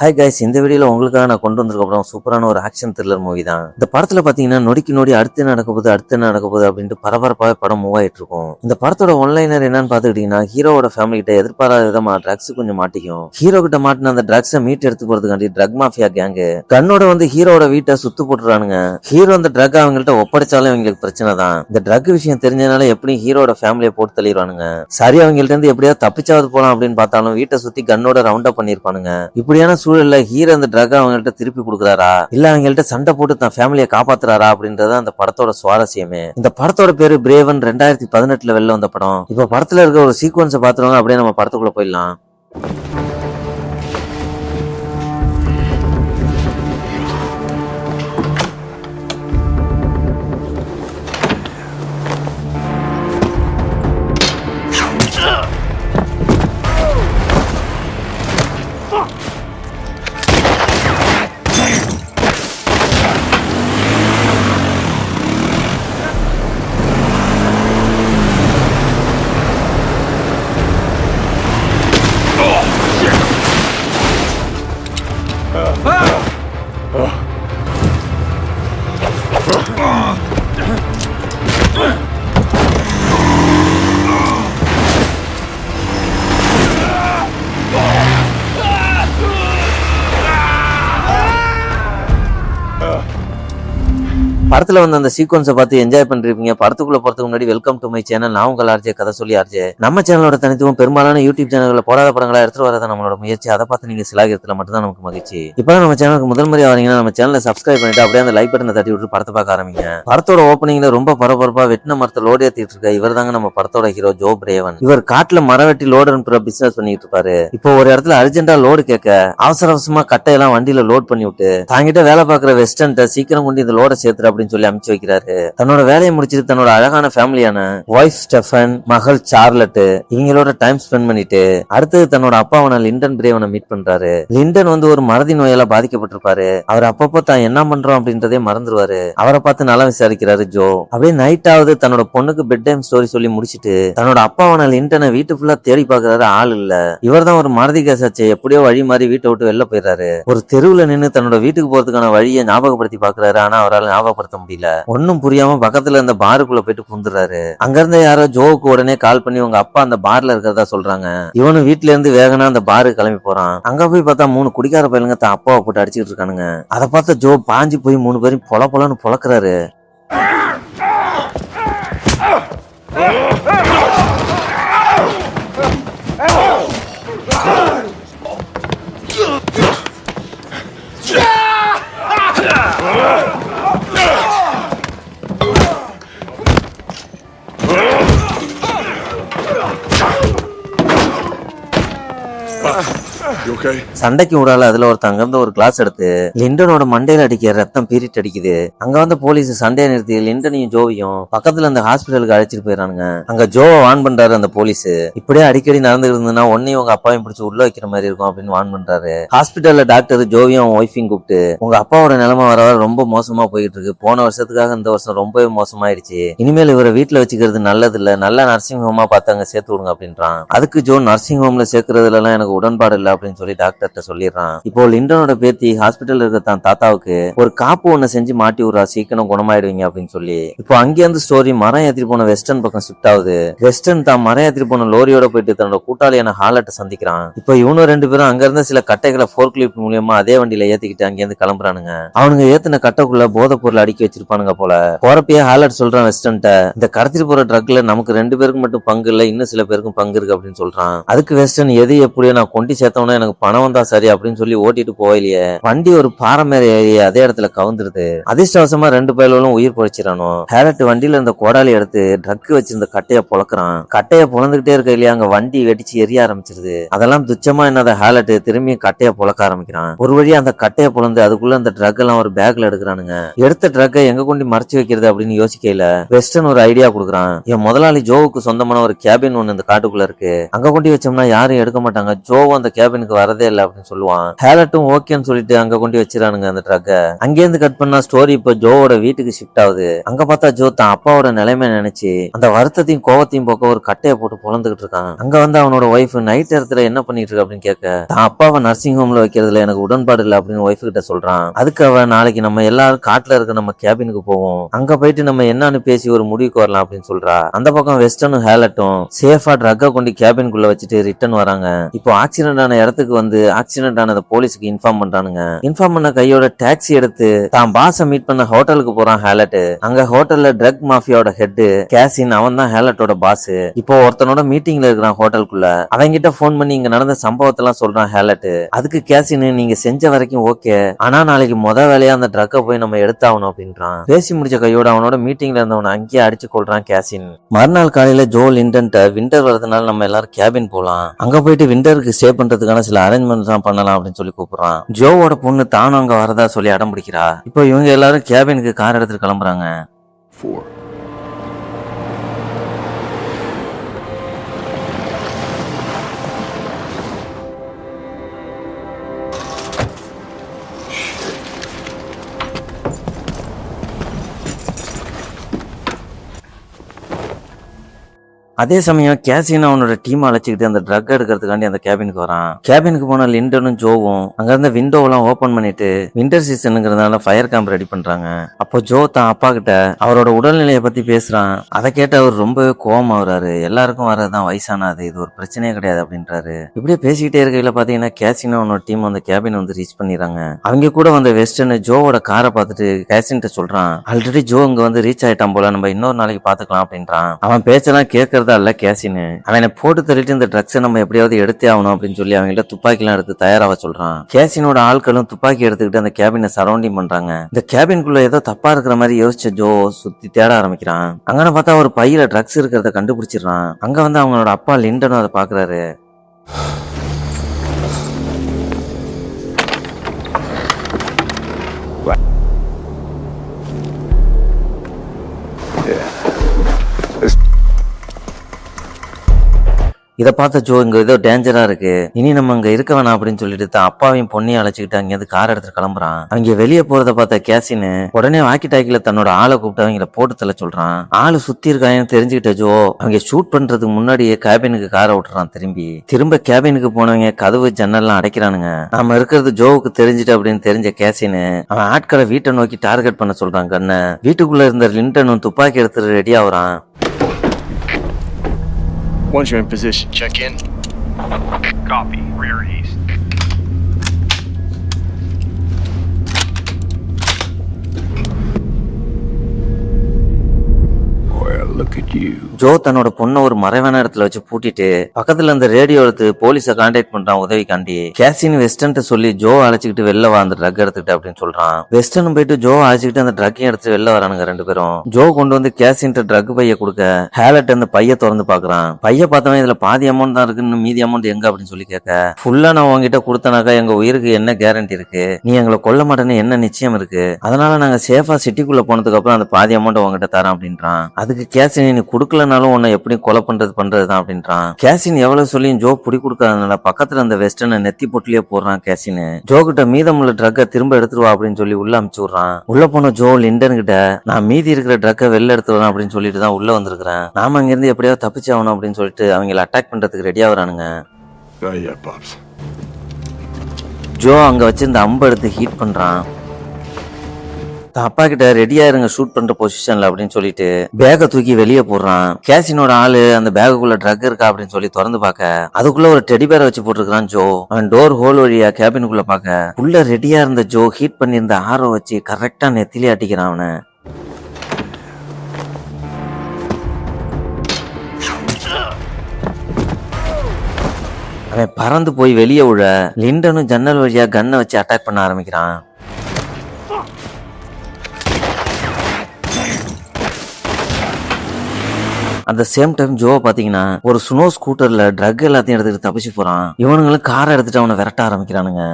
Hi guys, இந்த வீடியோல உங்களுக்காக நான் கொண்டு வந்திருக்க சூப்பரான ஒரு ஆக்ஷன் த்ரில்லர் மூவி தான். இந்த படத்துல பாத்தீங்கன்னா நொடிக்கு நொடி அடுத்து நடக்க போகுது அப்படின்ட்டு பரபரப்பாக படம் மூவ் ஆயிட்டு இருக்கும். இந்த படத்தோட ஒன்லைனர் என்னன்னு பாத்துக்கிட்டீங்கன்னா, ஹீரோவோட ஃபேமிலி கிட்ட எதிர்பாராத விதமா ட்ரக்ஸ் கொஞ்சம் மாட்டிக்கும். ஹீரோ கிட்ட மாட்டின அந்த ட்ரக்ஸை மீட் எடுத்து போறதுக்காண்டி ட்ரக் மாஃபியா கேங்கு கண்ணோட வந்து ஹீரோட வீட்டை சுத்து போட்டுறானுங்க. ஹீரோ அந்த ட்ரக் அவங்கள்ட்ட ஒப்படைச்சாலும் இவங்களுக்கு பிரச்சனை தான். இந்த ட்ரக் விஷயம் தெரிஞ்சதுனால எப்படி ஹீரோட ஃபேமிலியை போட்டு தள்ளிடுவானுங்க. சரி, அவங்கள்ட்ட இருந்து எப்படியாவது தப்பிச்சாவது போலாம் அப்படின்னு பார்த்தாலும் வீட்டை சுத்தி கண்ணோட ரவுண்ட் அப் பண்ணிருப்பானுங்க. இப்படியான சூழல்ல ஹீரோ அந்த ட்ரக் அவங்கள்ட்ட திருப்பி கொடுக்குறாரா இல்ல அவங்கள்ட்ட சண்டை போட்டு தன் ஃபேமிலியை காப்பாத்துறாரா அப்படின்றத அந்த படத்தோட சுவாரஸ்யமே. இந்த படத்தோட பேரு பிரேவன். 2018 வெளில வந்த படம். இப்ப படத்துல இருக்க ஒரு சீக்வன்ஸை பாத்துருவாங்க. அப்படியே நம்ம படத்துக்குள்ள போயிடலாம். படத்துல வந்து அந்த சீக்வன்ஸை பார்த்து என்ஜாய் பண்ணிருப்பீங்க. படத்துக்குள்ள போறதுக்கு முன்னாடி வெல்கம் டு மை சேனல். நான் உங்கள் ஆர்ஜே கதை சொல்லி ஆர்ஜே. நம்ம சேனலோட தனித்துவம் பெரும்பாலான யூடியூப் சேனல்ல போடாத படங்களா எடுத்துட்டு வரதான் நம்மளோட முயற்சி. அதை பார்த்து நீங்க சிலாகிறதுல மட்டும்தான் நமக்கு மகிழ்ச்சி. இப்பதான் நம்ம சேனலுக்கு முதல் முறையா வரீங்கன்னா நம்ம சேனலை சப்ஸ்கிரைப் பண்ணிட்டு அப்படியே அந்த லைக் பட்டனை தட்டி விட்டு படத்தை பார்க்க ஆரம்பிங்க. படத்தோட ஓப்பனிங்ல ரொம்ப பரபரப்பா வெட்டின மரத்தை லோடு ஏத்திட்டு இருக்க இவர் தாங்க நம்ம படத்தோட ஹீரோ ஜோ பிரேவன். இவர் காட்டுல மரம் வெட்டி லோடு அனுப்புற பிசினஸ் பண்ணிட்டு இருப்பாரு. இப்போ ஒரு இடத்துல அர்ஜென்டா லோடு கேட்க அவசர அவசரமா கட்டையெல்லாம் வண்டியில லோட் பண்ணி விட்டு தாங்கிட்ட வேலை பார்க்குற வெஸ்டர்ன்ட்ட சீக்கிரம் கொண்டு இந்த லோட சேர்த்து அப்படின்னு சொல்லி அனுப்பிச்சு வைக்கிறாரு. தன்னோட வேலையை முடிச்சிட்டு தன்னோட அழகான ஃபேமிலியான வைஃப் ஸ்டெஃபன், மகள் சார்லட் இவங்களோட டைம் ஸ்பெண்ட் பண்ணிட்டு அடுத்தது தன்னோட அப்பாவான லிண்டன் பிரேவனை மீட் பண்றாரு. லிண்டன் வந்து ஒரு மறதி நோயால பாதிக்கப்பட்டிருப்பாரு. அவர் அப்பப்போ தான் என்ன பண்றோம் அப்படின்றதே மறந்துருவாரு. அவரை பார்த்து நல்லா விசாரிக்கிறாரு ஜோ. அப்படியே நைட் ஆகுது. தன்னோட பொண்ணுக்கு பெட் டைம் ஸ்டோரி சொல்லி முடிச்சிட்டு தன்னோட அப்பாவான லிண்டனை வீட்டு ஃபுல்லா தேடி பாக்குறாரு. ஆள் இல்ல. இவர் தான் ஒரு மறதி கேசாச்சு. எப்படியோ வழி மாறி வீட்டை விட்டு வெளில போயிடுறாரு. ஒரு தெருவுல நின்று தன்னோட வீட்டுக்கு போறதுக்கான வழியை ஞாபகப்படுத்தி பாக்குறாரு. ஆனா அவரால் ஞாபகப்படுத்த முடியல. ஒன்னும் புரியாம பக்கத்துல இந்த பாருக்குள்ள போயிட்டு புந்துறாரு. அங்க இருந்து யாரோ ஜோவுக்கு உடனே கால் பண்ணி உங்க அப்பா அந்த பார்ல இருக்கிறதா சொல்றாங்க. இவனு வீட்டுல இருந்து வேகனா அந்த பாருக்கு கிளம்பி போறான். அங்க போய் பார்த்தா 3 குடிக்கார பையனுங்க தான் அப்பாவை போட்டு அடிச்சுட்டு இருக்கானுங்க. அதை பார்த்த ஜோ பாஞ்சு போய் 3 பேரும் பொலன்னு பொழக்கிறாரு. சண்டைக்கு விடால அதுல ஒருத்தங்க இருந்து ஒரு கிளாஸ் எடுத்து லிண்டனோட மண்டையில அடிக்க ரத்தம் பீரிட்டு அடிக்குது. அங்க வந்து போலீஸ் சண்டையை நிறுத்தி லிண்டனையும் ஜோவையும் பக்கத்துல அந்த ஹாஸ்பிட்டலுக்கு அழைச்சிட்டு போயிடறானுங்க. அங்க ஜோவை வான் பண்றாரு அந்த போலீஸ். இப்படியே அடிக்கடி நடந்து இருந்ததுன்னா ஒன்னையும் உங்க அப்பாவையும் பிடிச்சி உள்ள வைக்கிற மாதிரி இருக்கும் அப்படின்னு வான் பண்றாரு. ஹாஸ்பிட்டல்ல டாக்டர் ஜோவையும் ஒய்ஃபையும் கூப்பிட்டு உங்க அப்பாவோட நிலைமை வர ரொம்ப மோசமா போயிட்டு இருக்கு. போன வருஷத்துக்காக இந்த வருஷம் ரொம்பவே மோசமாயிடுச்சு. இனிமேல் இவரை வீட்டுல வச்சுக்கிறது நல்லது இல்ல. நல்ல நர்சிங் ஹோமா பார்த்து அங்க சேர்த்து விடுங்க அப்படின்றான். அதுக்கு ஜோ நர்சிங் ஹோம்ல சேர்க்கறதுல எல்லாம் எனக்கு உடன்பாடு இல்லை அப்படின்னு சொல்லி டாக்டர்கிட்ட சொல்லிடுறான். இப்போ லிண்டனோட பேத்தி ஹாஸ்பிட்டல் இருக்க தான் தாத்தாவுக்கு ஒரு காப்பு ஒண்ணு செஞ்சு மாட்டி விடுறா, சீக்கிரம் குணமாயிடுவீங்க அப்படின்னு சொல்லி. இப்போ அங்கேருந்து ஸ்டோரி மரம் ஏத்திட்டு போன வெஸ்டர்ன் பக்கம் ஷிஃப்ட் ஆகுது. வெஸ்டர்ன் தான் மரம் ஏத்திட்டு போன லோரியோட போயிட்டு தன்னோட கூட்டாளியான ஹாலட்டை சந்திக்கிறான். இப்போ இவனும் 2 பேரும் அங்க இருந்த சில கட்டைகளை ஃபோர்க் லிஃப்ட் மூலியமா அதே வண்டியில ஏத்திக்கிட்டு அங்கேருந்து கிளம்புறானுங்க. அவனுங்க ஏத்தின கட்டைக்குள்ள போதை பொருள் அடுக்கி வச்சிருப்பானுங்க போல. போறப்பயே ஹாலட் சொல்றான் வெஸ்டர்ன்ட்ட, இந்த கடத்திட்டு போற ட்ரக்ல நமக்கு 2 பேருக்கு மட்டும் பங்கு இல்ல, இன்னும் சில பேருக்கும் பங்கு இருக்கு அப்படின்னு சொல்றான். அதுக்கு வெஸ்டர்ன் எது எப்படியோ நான் கொண்டு சேர்த்தவனா எனக்கு பணம் வந்தா சரி அப்படின்னு சொல்லி ஓட்டிட்டு போயிலையே. வண்டி ஒரு பாறை மேல ஏறி அதே இடத்துல கவுந்துருது. அதிர்ஷ்டவசமா 2 பேர்களும் உயிர் பொழைச்சிடணும். ஹேரட் வண்டியில இருந்த கோடாலி எடுத்து ட்ரக் வச்சிருந்த கட்டைய பொழக்கிறான். கட்டைய பொழந்துகிட்டே இருக்க இல்லையா அங்க வண்டி வெடிச்சு எரிய ஆரம்பிச்சிருது. அதெல்லாம் துச்சமா என்னத ஹேலட் திரும்பி கட்டைய பொழக்க ஆரம்பிக்கிறான். ஒரு வழியா அந்த கட்டைய பொழந்து அதுக்குள்ள அந்த ட்ரக் எல்லாம் ஒரு பேக்ல எடுக்கிறானுங்க. எடுத்த ட்ரக்கை எங்க கொண்டு மறைச்சு வைக்கிறது அப்படின்னு யோசிக்கல வெஸ்டர்ன் ஒரு ஐடியா கொடுக்குறான். என் முதலாளி ஜோவுக்கு சொந்தமான ஒரு கேபின் ஒண்ணு இந்த காட்டுக்குள்ள இருக்கு. அங்க கொண்டு வச்சோம்னா யாரும் எடுக்க மாட்டாங்க. ஜோவும் அந்த கேபினுக்கு வரதே இல்லை அப்படின்னு சொல்லுவான். ஹேலட்டும் ஓகேன்னு சொல்லிட்டு அங்க கொண்டு வச்சிருக்கானுங்க அந்த ட்ரக்க. அங்கேருந்து கட் பண்ணா ஸ்டோரி இப்ப ஜோவோட வீட்டுக்கு ஷிஃப்ட் ஆகுது. அங்க பார்த்தா ஜோ தான் அப்பாவோட நிலைமை நினைச்சு அந்த வருத்தத்தையும் கோவத்தையும் போக்க ஒரு கட்டையை போட்டு புலந்துகிட்டு இருக்கான். அங்க வந்து அவனோட ஒய்ஃப் நைட் நேரத்துல என்ன பண்ணிட்டு இருக்கு அப்படின்னு கேட்க, தான் அப்பாவை நர்சிங் ஹோம்ல வைக்கிறதுல எனக்கு உடன்பாடு இல்லை அப்படின்னு ஒய்ஃப் கிட்ட சொல்றான். அதுக்கு அவன் நாளைக்கு நம்ம எல்லாரும் காட்டுல இருக்க நம்ம கேபினுக்கு போவோம், அங்க போயிட்டு நம்ம என்னன்னு பேசி ஒரு முடிவுக்கு வரலாம் அப்படின்னு சொல்றா. அந்த பக்கம் வெஸ்டர்னும் ஹேலட்டும் சேஃபா ட்ரக்க கொண்டு கேபினுக்குள்ள வச்சுட்டு ரிட்டர்ன் வராங்க. இப்போ ஆக்சிடென்ட் ஆன இடத்துக்கு வந்து ஆக்சிடென்ட் ஆனத போலீஸுக்கு இன்ஃபார்ம் பண்றானுங்க. இன்ஃபார்ம் பண்ண கையோட டாக்ஸி எடுத்து தான் பாஸ மீட் பண்ண ஹோட்டலுக்கு போறான் ஹேலட். அங்க ஹோட்டல்ல ட்ரக் மாஃபியாவோட ஹெட் கேசின், அவன் தான் ஹேலட்டோட பாஸ். இப்போ ஒருத்தனோட மீட்டிங்ல இருக்கிறான் ஹோட்டலுக்குள்ள. அவங்கிட்ட போன் பண்ணி இங்க நடந்த சம்பவத்தெல்லாம் சொல்றான் ஹேலட். அதுக்கு கேசின், நீங்க செஞ்ச வரைக்கும் ஓகே, ஆனா நாளைக்கு வேலையா அந்த ட்ரக்க போய் நம்ம எடுத்தாகணும் அப்படின்றான். பேசி முடிச்ச கையோட அவனோட மீட்டிங்ல இருந்தவனை அங்கேயே அடிச்சு கொள்றான் கேசின். மறுநாள் காலையில ஜோ லிண்டன்ட்ட விண்டர் வரதுனால நம்ம எல்லாரும் கேபின் போலாம், அங்க போயிட்டு விண்டருக்கு ஸ்டே பண்றதுக்கான சில அரேஞ்ச்மெண்ட் தான் பண்ணலாம் அப்படின்னு சொல்லி கூப்பிடுறான். ஜோவோட பொண்ணு தானும் அங்க வரதா சொல்லி அடம் பிடிக்கிறா. இப்போ இவங்க எல்லாரும் கேபினுக்கு கார் எடுத்துட்டு கிளம்புறாங்க. 4. அதே சமயம் கேசின் அவனோட டீம் அழைச்சிக்கிட்டு அந்த ட்ரக் எடுக்கிறதுக்காண்டி அந்த கேபினுக்கு வரான். கேபினுக்கு போன லிண்டனும் ஜோவும் அங்க இருந்த விண்டோவெல்லாம் ஓபன் பண்ணிட்டு விண்டர் சீசனுங்கிறதுனால ஃபயர் கேம்ப் ரெடி பண்றாங்க. அப்போ ஜோ தான் அப்பா கிட்ட அவரோட உடல்நிலையை பத்தி பேசுறான். அதை கேட்டு அவர் ரொம்பவே கோவம் ஆகுறாரு. எல்லாருக்கும் வரதுதான் வயசானது, இது ஒரு பிரச்சனையே கிடையாது அப்படின்றாரு. இப்படியே பேசிக்கிட்டே இருக்கையில பாத்தீங்கன்னா கேசின் அவனோட டீம் அந்த கேபின் வந்து ரீச் பண்ணிடுறாங்க. அவங்க கூட வந்த வெஸ்டர்ன் ஜோவோட காரை பார்த்துட்டு கேசின்ட்ட சொல்றான், ஆல்ரெடி ஜோ இங்க வந்து ரீச் ஆயிட்டான் போல, நம்ம இன்னொரு நாளைக்கு பாத்துக்கலாம் அப்படின்றான். அவன் பேச்செல்லாம் கேட்கறது அல்ல கேசின். அவனை போட்டு தள்ளிட்டு இந்த ட்ரக்ஸை நம்ம எப்படியாவது எடுத்தே ஆகணும் அப்படின்னு சொல்லி அவங்கள்ட்ட துப்பாக்கி எல்லாம் எடுத்து தயாராக சொல்றான். கேசினோட ஆட்களும் துப்பாக்கி எடுத்துக்கிட்டு அந்த கேபினை சரௌண்டிங் பண்றாங்க. இந்த கேபின்குள்ள ஏதோ தப்பா இருக்கிற மாதிரி யோசிச்ச ஜோ சுத்தி தேட ஆரம்பிக்கிறான். அங்கன்னு பார்த்தா ஒரு பையில ட்ரக்ஸ் இருக்கிறத கண்டுபிடிச்சிடறான். அங்க வந்து அவங்களோட அப்பா லிண்டனும் அதை பாக்குறாரு. இதை பார்த்த ஜோ, இங்க ஏதோ டேஞ்சரா இருக்கு, இனி நம்ம அங்க இருக்க வேணாம் அப்படின்னு சொல்லிட்டு தான் அப்பாவையும் பொண்ணையும் அழைச்சிக்கிட்டு அங்கேருந்து கார் எடுத்து கிளம்புறான். அவங்க வெளியே போறத பார்த்த கேசின் உடனே வாக்கி டாக்கில தன்னோட ஆளை கூப்பிட்டு அவங்கள போட்டு தள்ள சொல்றான். ஆளு சுத்தி இருக்காங்கன்னு தெரிஞ்சுக்கிட்ட ஜோ அவங்க ஷூட் பண்றதுக்கு முன்னாடியே கேபினுக்கு காரை விட்டுறான். திரும்ப கேபினுக்கு போனவங்க கதவு ஜன்னல்லாம் அடைக்கிறானுங்க. நாம இருக்கிறது ஜோவுக்கு தெரிஞ்சுட்டு அப்படின்னு தெரிஞ்ச கேசின் அவன் ஆட்களை வீட்டை நோக்கி டார்கெட் பண்ண சொல்றான். கண்ண வீட்டுக்குள்ள இருந்த லிண்டனும் துப்பாக்கி எடுத்து ready ஆகுறான். Once you're in position, check in. Copy. Rear east. Well, look at you. Joe தன்னோட பொண்ணை ஒரு மறைவான இடத்துல வச்சு பூட்டிட்டு பக்கத்துல அந்த ரேடியோ எடுத்து போலீஸை கான்டாக்ட் பண்றான் உதவிக்காண்டி. கேசின் வெஸ்டர்ன் சொல்லி ஜோ அழைச்சிக்கிட்டு வெளில வா, அந்த ட்ரக் எடுத்துக்கிட்டு அப்படின்னு சொல்றான். வெஸ்டர்ன் போயிட்டு ஜோ அழைச்சிக்கிட்டு அந்த ட்ரக்கையும் எடுத்து வெளில வரானுங்க ரெண்டு பேரும். ஜோ கொண்டு வந்து கேசின் ட்ரக் பைய கொடுக்க ஹேலட் அந்த பைய திறந்து பாக்குறான். பைய பார்த்தவன் இதுல பாதி அமௌண்ட் தான் இருக்குன்னு மீதி அமௌண்ட் எங்க அப்படின்னு சொல்லி கேட்க, ஃபுல்லா நான் உங்ககிட்ட கொடுத்தனாக்கா எங்க உயிருக்கு என்ன கேரண்டி இருக்கு, நீ எங்களை கொல்ல மாட்டேன்னு என்ன நிச்சயம் இருக்கு, அதனால நாங்க சேஃபா சிட்டிக்குள்ள போனதுக்கு அப்புறம் அந்த பாதி அமௌண்ட் உங்ககிட்ட தரோம் அப்படின்றான். அதுக்கு கேசின், நீ கொடுக்கலனாலும் உன்னை எப்படி கொலை பண்றதுதான் அப்படின்றான். கேசின் எவ்வளவு சொல்லியும் ஜோ புடி கொடுக்காதனால பக்கத்துல அந்த வெஸ்டர்னை நெத்தி பொட்டிலே போடுறான். கேசின் ஜோ கிட்ட மீதமுள்ள ட்ரக்கை திரும்ப எடுத்துருவா அப்படின்னு சொல்லி உள்ள அமுச்சு விடுறான். உள்ள போன ஜோ லிண்டன் கிட்ட, நான் மீதி இருக்கிற ட்ரக்கை வெளில எடுத்து வரேன் அப்படின்னு சொல்லிட்டு தான் உள்ள வந்திருக்கிறேன், நாம அங்க இருந்து எப்படியாவது தப்பிச்சு ஆகணும் அப்படின்னு சொல்லிட்டு அவங்களை அட்டாக் பண்றதுக்கு ரெடியா வரானுங்க. ஜோ அங்க வச்சிருந்த அம்பு எடுத்து ஹீட் பண்றான். அப்பா கிட்ட ரெடியா இருங்க ஷூட் பண்ற பொசிஷன்ல அப்படின்னு சொல்லிட்டு பேக தூக்கி வெளியே போடுறான். கேசினோட ஆளு அந்த பேகுக்குள்ள ட்ரக் இருக்கா அப்படின்னு சொல்லி திறந்து பாக்க அதுக்குள்ள ஒரு டெடி பேரை வச்சு போட்டுருக்கான் ஜோ. அவன் டோர் ஹோல் வழியா கேபினுக்குள்ள பாக்க உள்ள ரெடியா இருந்த ஜோ ஹீட் பண்ணிருந்த ஆரோ வச்சு கரெக்டா நெத்திலே அடிக்கிறான் அவனை. அவன் பறந்து போய் வெளியே விழ லிண்டனும் ஜன்னல் வழியா கன்னை வச்சு அட்டாக் பண்ண ஆரம்பிக்கிறான். அந்த சேம் டைம் ஜோ பாத்தீங்கன்னா ஒரு ஸ்னோ ஸ்கூட்டர்ல ட்ரக் எல்லாத்தையும் எடுத்துட்டு தப்பிச்சு போறான். இவனுங்களும் காரை எடுத்துட்டு அவனை விரட்ட ஆரம்பிக்கிறானுங்க.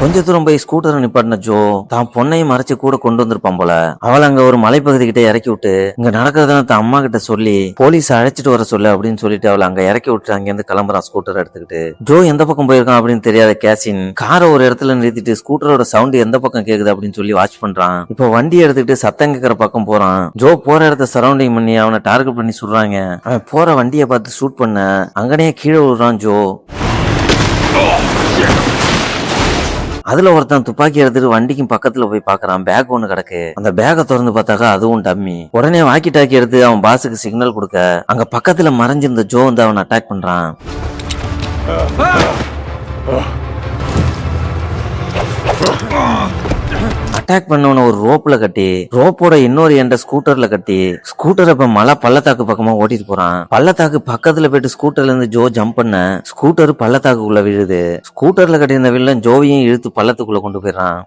கொஞ்ச தூரம் போய் ஸ்கூட்டரை நிப்பாட்டின ஜோ தான் பொண்ணையும் மறைச்சு கூட கொண்டு வந்திருப்பான் போல. அவளை அங்க ஒரு மலைப்பகுதி கிட்ட இறக்கி விட்டு இங்க நடக்கிறதெல்லாம் தான் அம்மா கிட்ட சொல்லி போலீஸ் அழைச்சிட்டு வர சொல்லு அப்படின்னு சொல்லிட்டு அவளை அங்க இறக்கி விட்டு அங்கிருந்து கிளம்புறான் ஸ்கூட்டர் எடுத்துக்கிட்டு. ஜோ எந்த பக்கம் போயிருக்கான் அப்படின்னு தெரியாத கேசின் காரை ஒரு இடத்துல நிறுத்திட்டு ஸ்கூட்டரோட சவுண்ட் எந்த பக்கம் கேக்குது அப்படின்னு சொல்லி வாட்ச் பண்றான். இப்போ வண்டி எடுத்துக்கிட்டு சத்தம் கேட்கற பக்கம் போறான். ஜோ போற இடத்த சரௌண்டிங் பண்ணி அவனை டார்கெட் பண்ணி சுடுறாங்க. அவன் போற வண்டியை பார்த்து ஷூட் பண்ண அங்கனே கீழே விடுறான் ஜோ. அதுல ஒருத்தன் துப்பாக்கி எடுத்துட்டு வண்டிக்கும் பக்கத்துல போய் பாக்குறான். பேக் ஒண்ணு கிடக்கு. அந்த பேக்கை திறந்து பார்த்தாக்கா அதுவும் டம்மி. உடனே வாக்கி டாக்கி எடுத்து அவன் பாஸுக்கு சிக்னல் கொடுக்க அங்க பக்கத்துல மறைஞ்சிருந்த ஜோ வந்து அவன் அட்டாக் பண்றான். அட்டாக் பண்ணவன ஒரு ரோப்ல கட்டி ரோப்போட இன்னொரு எண்ட ஸ்கூட்டர்ல கட்டி ஸ்கூட்டர் இப்ப மலை பள்ளத்தாக்கு பக்கமா ஓட்டிட்டு போறான். பள்ளத்தாக்கு பக்கத்துல போயிட்டு ஸ்கூட்டர்ல இருந்து ஜோ ஜம்ப் பண்ண ஸ்கூட்டர் பள்ளத்தாக்குள்ள விழுது. ஸ்கூட்டர்ல கட்டியிருந்த வில்லன் ஜோவையும் இழுத்து பள்ளத்துக்குள்ள கொண்டு போயிடறான்.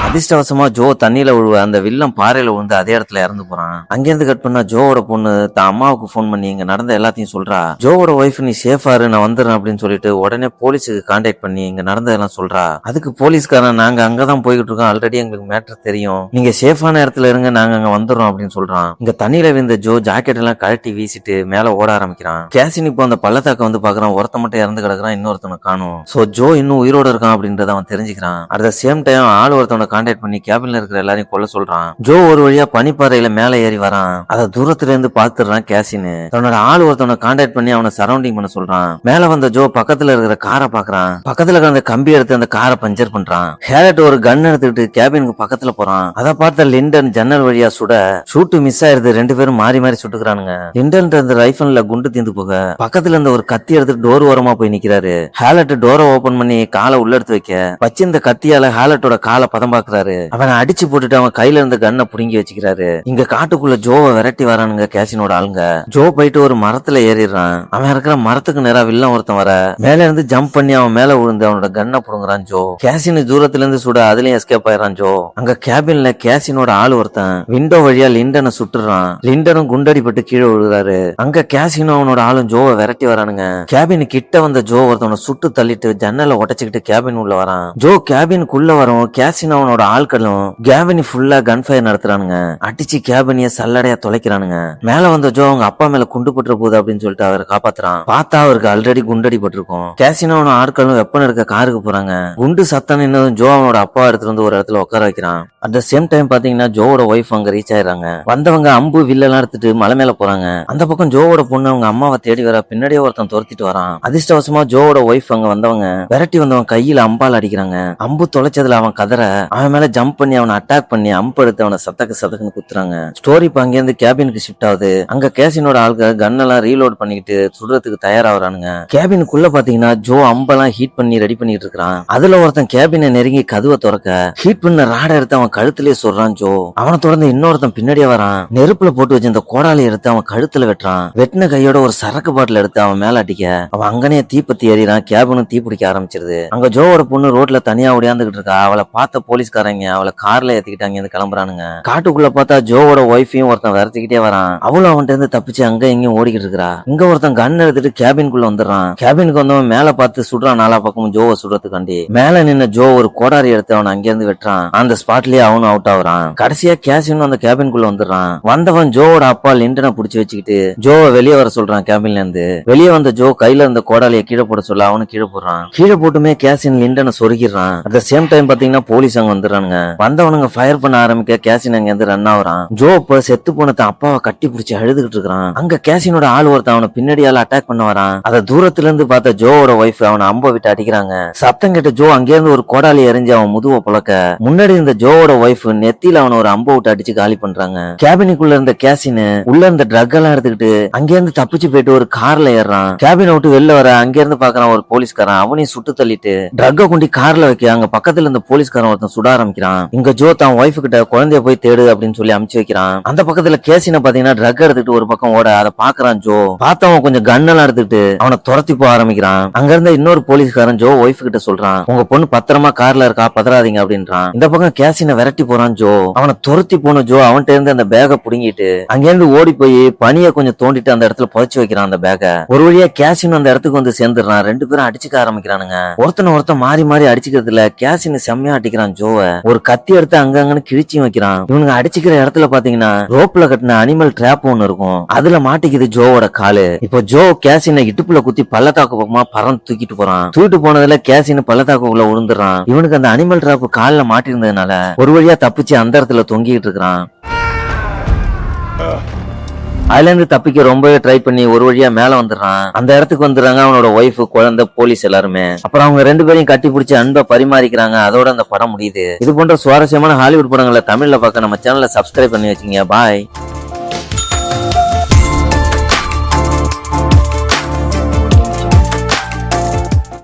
அதிர்ஷ்டவசமா ஜோ தண்ணியில விழுவ அந்த வில்லம் பாறையில விழுந்து அதே இடத்துல இறந்து போறான். அங்கிருந்து கட் பண்ணா ஜோவோட பொண்ணு தான் அம்மாவுக்கு போன் பண்ணி இங்க நடந்த எல்லாத்தையும் சொல்றா. ஜோவோட ஒய்ஃப் நீ சேஃபாரு நான் வந்துடுறேன் அப்படின்னு சொல்லிட்டு உடனே போலீஸுக்கு கான்டாக்ட் பண்ணி இங்க நடந்ததெல்லாம் சொல்றா. அதுக்கு போலீஸ்காரன் நாங்க அங்கதான் போய்கிட்டு இருக்கோம், ஆல்ரெடி எங்களுக்கு மேட்டர் தெரியும், நீங்க சேஃபான இடத்துல இருங்க, நாங்க அங்க வந்துடுறோம் அப்படின்னு சொல்றான். இங்க தண்ணியில விழுந்த ஜோ ஜாக்கெட் எல்லாம் கழட்டி வீசிட்டு மேல ஓட ஆரம்பிக்கிறான். கேசின் இப்போ அந்த பள்ளத்தாக்க வந்து பாக்குறான். ஒருத்த மட்டும் இறந்து கிடக்குறான், இன்னொருத்தவனை காணும். சோ ஜோ இன்னும் உயிரோட இருக்கான் அப்படின்றத அவன் தெரிஞ்சுக்கிறான். அட் த சேம் டைம் ஆள் ஒருத்தவனை கான்டாக்ட் பண்ணி கேபின்ல இருக்கிற எல்லாரையும் கொல்ல சொல்றான். ஜோ ஒரு வழியா பனிப்பாறையில மேல ஏறி வரான். அத தூரத்துல இருந்து பாத்துறான் கேசின். தன்னோட ஆள் ஒருத்தவனை கான்டாக்ட் பண்ணி அவனை சரௌண்டிங் பண்ண சொல்றான். மேல வந்த ஜோ பக்கத்துல இருக்கிற காரை பாக்குறான். பக்கத்துல இருக்கிற கம்பி எடுத்து அந்த காரை பஞ்சர் பண்றான். ஹேரட் ஒரு கன் எடுத்துக்கிட்டு கேபினுக்கு பக்கத்துல போறான். அதை பார்த்த லிண்டன் ஜன்னல் வழியா சுட ஷூட்டு மிஸ் ஆயிருது. ரெண்டு பேரும் மாறி மாறி சுட்டுக்கிறானுங்க. லிண்டன் அந்த ரைஃபிள்ல குண்டு தீந்து போக பக்கத்துல இருந்த ஒரு கத்தி எடுத்து டோர் ஓரமா போய் நிக்கிறாரு. ஹேலட் டோரை ஓபன் பண்ணி காலை உள்ள எடுத்து வைக்க வச்சிருந்த கத்தியால ஹேலட்டோட காலை பதம் பாக்குறாரு. அவனை அடிச்சு போட்டுட்டு அவன் கையில இருந்த கண்ணை புடுங்கி வச்சுக்கிறாரு. இங்க காட்டுக்குள்ள ஜோவை விரட்டி வரானுங்க கேசினோட ஆளுங்க. ஜோ போயிட்டு ஒரு மரத்துல ஏறிடுறான். அவன் இருக்கிற மரத்துக்கு நேரா வில்லன் ஒருத்தன் வர மேல இருந்து ஜம்ப் பண்ணி அவன் மேல விழுந்து அவனோட கண்ணை புடுங்குறான் ஜோ. கேசின் தூரத்துல இருந்து சுட அதுலயும் எஸ்கேப் ஆயிரான் ஜோ. அங்க கேபின்ல கேசினோட ஆள் ஒருத்தன் விண்டோ வழியா லிண்டனை சுட்டுறான். லிண்டனும் குண்டடிப்பட்டு கீழே விழுறாரு. அங்க கேசினோ அவனோட ஆளும் ஜோவை விரட்டி வரானுங்க. கேபின் கிட்ட வந்த ஜோ ஒருத்தவனை சுட்டு தள்ளிட்டு ஜன்னலை உடைச்சுக்கிட்டு கேபின் உள்ள வரான். ஜோ கேபினுக்குள்ள வரும். கேசினோ அவனோட ஆட்களும் கேபினி ஃபுல்லா கன் ஃபயர் நடத்துறானுங்க. அடிச்சு கேபினிய சல்லடையா தொலைக்கிறானுங்க. மேல வந்த ஜோ அவங்க அப்பா மேல குண்டு பட்டுற போகுது அப்படின்னு சொல்லிட்டு அவரை காப்பாத்துறான். பார்த்தா அவருக்கு ஆல்ரெடி குண்டடி பட்டிருக்கும். கேசினோட ஆட்களும் வெப்பன் எடுக்க காருக்கு போறாங்க. குண்டு சத்தம் நின்னதும் ஜோ அவனோட அப்பா எடுத்துட்டு வந்து ஒரு இடத்துல உட்கார வைக்கிறான். அட் த சேம் டைம் பாத்தீங்கன்னா ஜோவோட ஒய்ஃப் அங்க ரீச் ஆயிடுறாங்க. வந்தவங்க அம்பு வில்லெல்லாம் எடுத்துட்டு மலை மேல போறாங்க. அந்த பக்கம் ஜோவோட பொண்ணு அவங்க அம்மாவை தேடி வர பின்னாடியே ஒருத்தன் துரத்திட்டு வரான். அதிர்ஷ்டவசமா ஜோவோட ஒய்ஃப் அங்க வந்தவங்க விரட்டி வந்தவன் கையில அம்பால் அடிக்கிறாங்க. அம்பு தொலைச்சதுல அவன் கதற அவன் மேல ஜம்ப் பண்ணி அவனை அட்டாக் பண்ணி அம்பு எடுத்து அவனை சத்தக்குன்னு குத்துறாங்க. ஸ்டோரி இப்ப அங்க இருந்து கேபினுக்கு ஷிஃப்ட் ஆகுது. அங்க கேசினோட ஆள்கள் கன் எல்லாம் ரீலோட் பண்ணிக்கிட்டு சுடுறதுக்கு தயாராகிறானுங்க. கேபினுக்குள்ள பாத்தீங்கன்னா ஜோ அம்பெல்லாம் ஹீட் பண்ணி ரெடி பண்ணிட்டு இருக்கான். அதுல ஒருத்தன் கேபினை நெருங்கி கதவை திறக்க ஹீட் பண்ண ராடை எடுத்து அவன் கழுத்திலே சொல்றான் ஜோ. அவனை தொடர்ந்து இன்னொருத்தன் பின்னாடியே வரான். நெருப்புல போட்டு வச்சு இந்த கோடாலி எடுத்து அவன் கழுத்துல வெட்டுறான். வெட்டின கையோட ஒரு சரக்கு பாட்டில் எடுத்து அவன் மேல அடிக்க அவன் அங்கனே தீப்பத்தி ஏறிறான். கேபினும் தீ பிடிக்க ஆரம்பிச்சிருது. அங்க ஜோவோட பொண்ணு ரோட்ல தனியா ஓடியாந்துகிட்டு இருக்கா. அவளை பார்த்த போலீஸ்காரங்க அவளை கார்ல ஏத்திக்கிட்டாங்க இருந்து கிளம்புறானுங்க. காட்டுக்குள்ள பார்த்தா ஜோவோட ஒய்ஃபையும் ஒருத்தன் விரட்டிக்கிட்டே வரான். அவளும் அவன்கிட்ட இருந்து தப்பிச்சு அங்க எங்கேயும் ஓடிக்கிட்டு இருக்கா. இங்க ஒருத்தன் கன் எடுத்துட்டு கேபினுக்குள்ள வந்துடுறான். கேபினுக்கு வந்தவன் மேல பார்த்து சுடுறான். நாலா பக்கமும் ஜோவை சுடுறதுக்காண்டி மேல நின்ன ஜோ ஒரு கோடாரி எடுத்து அவன் அங்கிருந்து வெட்டுறான். அந்த ஸ்பாட்லயே அவனும் அவுட் ஆகுறான். கடைசியா கேசினும் அந்த கேபினுக்குள்ள வந்துடுறான். வந்தவன் ஜோவோட அப்பா லிண்டனை புடிச்சு வச்சுக்கிட்டு ஜோவை வெளியே வர சொல்றான். கேபின்ல இருந்து வெளியே வந்த ஜோ கையில இருந்த கோடாலியை கீழே போட சொல்ல அவனு கீழே போடுறான். கீழே போட்டுமே கேசின் லிண்டனை சொருகிறான். அட் த சேம் டைம் பாத்தீங்கன்னா போலீஸ் அங்க வந்துடுறானுங்க. வந்தவனுங்க ஃபயர் பண்ண ஆரம்பிக்க கேசின் அங்க இருந்து ரன் ஆகுறான். ஜோ இப்ப செத்து போன அப்பாவை கட்டி பிடிச்சி அழுதுகிட்டு இருக்கான். அங்க கேசினோட ஆள் ஒருத்தன் அவனை பின்னாடியால அட்டாக் பண்ண வரான். அத தூரத்துல இருந்து பார்த்த ஜோவோட ஒய்ஃப் அவனை அம்ப விட்டு அடிக்கிறாங்க. சத்தம் கேட்ட ஜோ அங்கே இருந்து ஒரு கோடாலி எரிஞ்சு அவன் முதுவை புழக்க முன்னாடி இருந்த ஜோவோட ஒய்ஃப் நெத்தியில அவனை ஒரு அம்ப விட்டு அடிச்சு காலி பண்றாங்க. கேபினுக்குள்ள இருந்த கேசின் உள்ள இருந்த ட்ரக் எல்லாம் எடுத்துக்கிட்டு அங்க இருந்து தப்பிச்சு போயிட்டு ஒரு கார்ல ஏறான். கேபினை விட்டு வெளில வர அங்க இருந்து பாக்குறான் ஒரு போலீஸ்காரன். அவனையும் சுட்டு தள்ளிட்டு ட்ரக்க கொண்டு கார்ல வைக்க அங்க பக்கத்துல இருந்த போலீஸ்காரன் ஒருத்தன் சுட ஆரம்பிக்கிறான். இங்க ஜோ தான் ஒய்ஃப் கிட்ட குழந்தைய போய் தேடு அப்படின்னு சொல்லி அமுச்சு வைக்கிறான். அந்த பக்கத்துல கேசின பாத்தீங்கன்னா ட்ரக் எடுத்துட்டு ஒரு பக்கம் ஓட அதை பாக்குறான் ஜோ. பார்த்தவன் கொஞ்சம் கன்னெல்லாம் எடுத்துட்டு அவனை துரத்தி போக ஆரம்பிக்கிறான். அங்க இருந்த இன்னொரு போலீஸ்காரன் ஜோ ஒய்ஃப் கிட்ட சொல்றான், உங்க பொண்ணு பத்திரமா கார்ல இருக்கா, பதறாதீங்க அப்படின்றான். இந்த பக்கம் கேசின விரட்டி போறான் ஜோ. அவனை துரத்தி போன ஜோ அவன்கிட்ட இருந்து அந்த பேக புடுங்கிட்டு அங்கிருந்து ஓடி போய் பனிய கொஞ்சம் தோண்டிட்டு அந்த இடத்துல புதைச்சு வைக்கிறான் அந்த பேக. ஒரு வழியா கேசின் அந்த இடத்துக்கு வந்து சேர்ந்துடுறான். ரெண்டு பேரும் அடிச்சுக்க ஆரம்பிக்கிறானுங்க. ஒருத்தன் மாறி மாறி அடிச்சுக்கிறதுல கேசின் செம்மையா அடிக்கிறான் ஜோவை. ஒரு கத்தி எடுத்து அங்கங்கன்னு கிழிச்சியும் வைக்கிறான். இவனுங்க அடிச்சுக்கிற இடத்துல பாத்தீங்கன்னா ரோப்ல கட்டின அனிமல் டிராப் ஒண்ணு இருக்கும். அதுல மாட்டிக்குது ஜோவோட காலு. இப்போ ஜோ கேசினை இடுப்புல குத்தி பள்ளத்தாக்கு பக்கமா பறந்து தூக்கிட்டு போறான். தூக்கிட்டு போனதுல கேசின் பள்ளத்தாக்குள்ள விழுந்துறான். இவனுக்கு அந்த அனிமல் டிராப் காலில் மாட்டி இருந்ததுனால ஒரு வழியா தப்பிச்சு அந்த இடத்துல தொங்கிட்டு இருக்கிறான். அதுல இருந்து தப்பிக்க ரொம்பவே ட்ரை பண்ணி ஒரு வழியா மேல வந்துடுறான். அந்த இடத்துக்கு வந்துடுறாங்க அவனோட ஒய்ஃப், குழந்தை, போலீஸ் எல்லாருமே. அப்புறம் அவங்க ரெண்டு பேரையும் கட்டி பிடிச்சி அன்பை பரிமாறிக்கிறாங்க. அதோட அந்த படம் முடியுது. இது போன்ற சுவாரஸ்யமான ஹாலிவுட் படங்களை தமிழ்ல பார்க்க நம்ம சேனலை சப்ஸ்கிரைப் பண்ணி வச்சுங்க. பாய்.